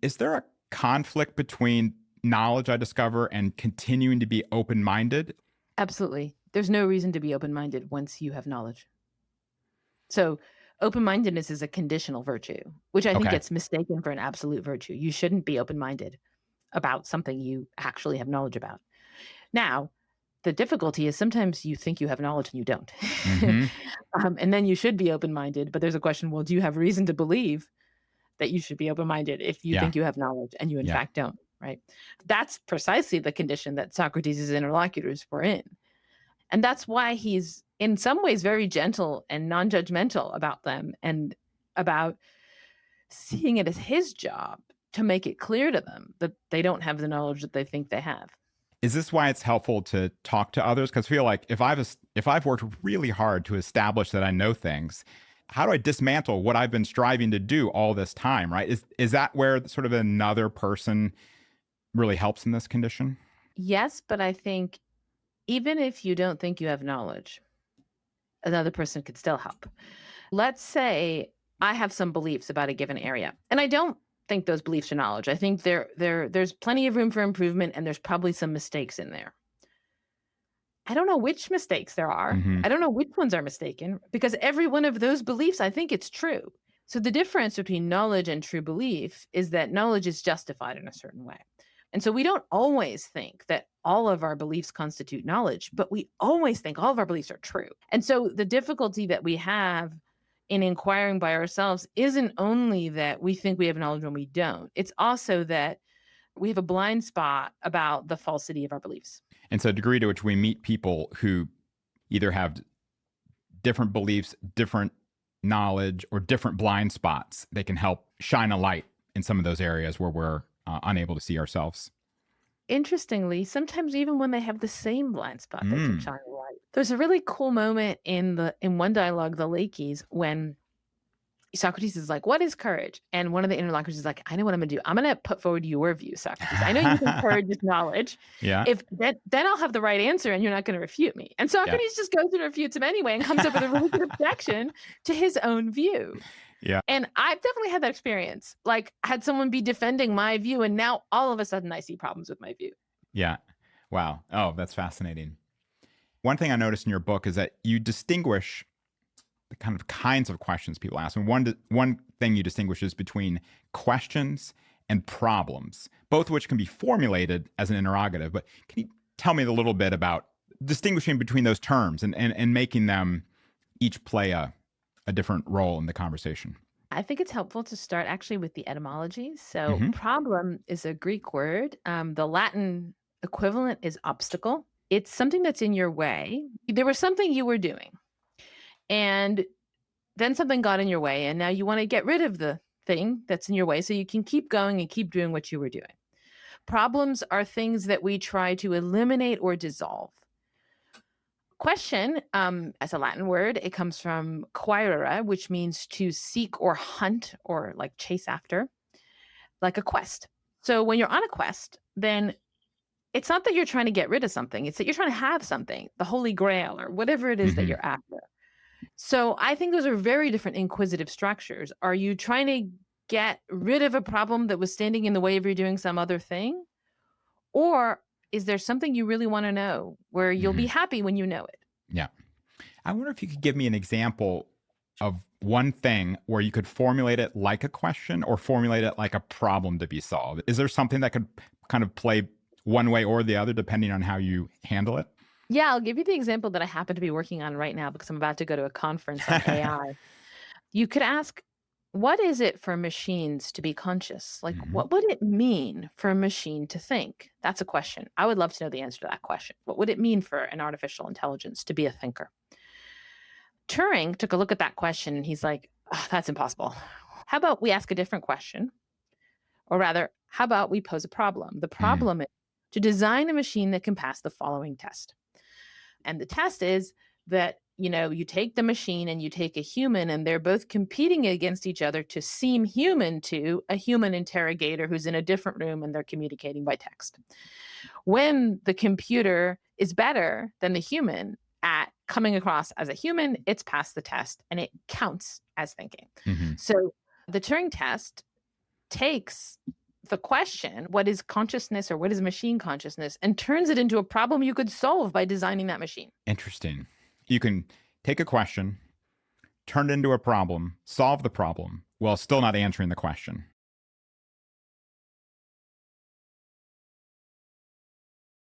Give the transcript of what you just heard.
Is there a conflict between knowledge I discover and continuing to be open-minded? Absolutely. There's no reason to be open-minded once you have knowledge. So, open-mindedness is a conditional virtue, which I think Okay. gets mistaken for an absolute virtue. You shouldn't be open-minded about something you actually have knowledge about. Now, the difficulty is sometimes you think you have knowledge and you don't. Mhm. And then you should be open-minded, but there's a question, well, do you have reason to believe that you should be open-minded if you Yeah. think you have knowledge and you in Yeah. fact don't, right? That's precisely the condition that Socrates' interlocutors were in. And that's why he's in some ways very gentle and non-judgmental about them and about seeing it as his job to make it clear to them that they don't have the knowledge that they think they have. Is this why it's helpful to talk to others? Because I feel like if I've worked really hard to establish that I know things, how do I dismantle what I've been striving to do all this time? Right? Is that where sort of another person really helps in this condition? Yes, but I think even if you don't think you have knowledge, another person could still help. Let's say I have some beliefs about a given area, and I don't think those beliefs are knowledge. I think there's plenty of room for improvement, and there's probably some mistakes in there. I don't know which mistakes there are. Hmm. I don't know which ones are mistaken because every one of those beliefs, I think it's true. So the difference between knowledge and true belief is that knowledge is justified in a certain way. And so we don't always think that all of our beliefs constitute knowledge, but we always think all of our beliefs are true. And so the difficulty that we have in inquiring by ourselves isn't only that we think we have knowledge when we don't, it's also that we have a blind spot about the falsity of our beliefs. And so, a degree to which we meet people who either have different beliefs, different knowledge, or different blind spots, they can help shine a light in some of those areas where we're unable to see ourselves. Interestingly, sometimes even when they have the same blind spot, they can Mm. shine a light. There's a really cool moment in one dialogue, The Lakeys, when Socrates is like, "What is courage?" And one of the interlocutors is like, "I know what I'm gonna do. I'm gonna put forward your view, Socrates. I know you think courage is knowledge. Yeah. If then I'll have the right answer and you're not gonna refute me." And Yeah. Socrates just goes and refutes him anyway and comes up with a really good objection to his own view. Yeah. And I've definitely had that experience. Like, had someone be defending my view, and now all of a sudden I see problems with my view. Yeah. Wow. Oh, that's fascinating. One thing I noticed in your book is that you distinguish the kind of kinds of questions people ask. And one thing you distinguish is between questions and problems, both of which can be formulated as an interrogative. But can you tell me a little bit about distinguishing between those terms and making them each play a different role in the conversation? I think it's helpful to start actually with the etymology. So, Hmm. problem is a Greek word. The Latin equivalent is obstacle. It's something that's in your way. There was something you were doing, and then something got in your way, and now you want to get rid of the thing that's in your way so you can keep going and keep doing what you were doing. Problems are things that we try to eliminate or dissolve. Question, as a Latin word, it comes from quaerere, which means to seek or hunt or like chase after, like a quest. So when you're on a quest, then it's not that you're trying to get rid of something, it's that you're trying to have something, the holy grail or whatever it is that Hmm. you're after. So I think those are very different inquisitive structures. Are you trying to get rid of a problem that was standing in the way of you doing some other thing? Or is there something you really want to know where you'll be Hmm. happy when you know it? Yeah. I wonder if you could give me an example of one thing where you could formulate it like a question or formulate it like a problem to be solved. Is there something that could kind of play one way or the other depending on how you handle it? Yeah, I'll give you the example that I happen to be working on right now because I'm about to go to a conference on AI. You could ask, what is it for machines to be conscious? Like, Hmm. what would it mean for a machine to think? That's a question. I would love to know the answer to that question. What would it mean for an artificial intelligence to be a thinker? Turing took a look at that question and he's like, "Ugh, that's impossible. How about we ask a different question? Or rather, how about we pose a problem? The Mm. problem is to design a machine that can pass the following test. And the test is that, you take the machine and you take a human, and they're both competing against each other to seem human to a human interrogator who's in a different room and they're communicating by text. When the computer is better than the human at coming across as a human, it's passed the test and it counts as thinking. Mhm. So the Turing test takes the question, what is consciousness or what is machine consciousness, and turns it into a problem you could solve by designing that machine. Interesting. You can take a question, turn it into a problem, solve the problem, while still not answering the question.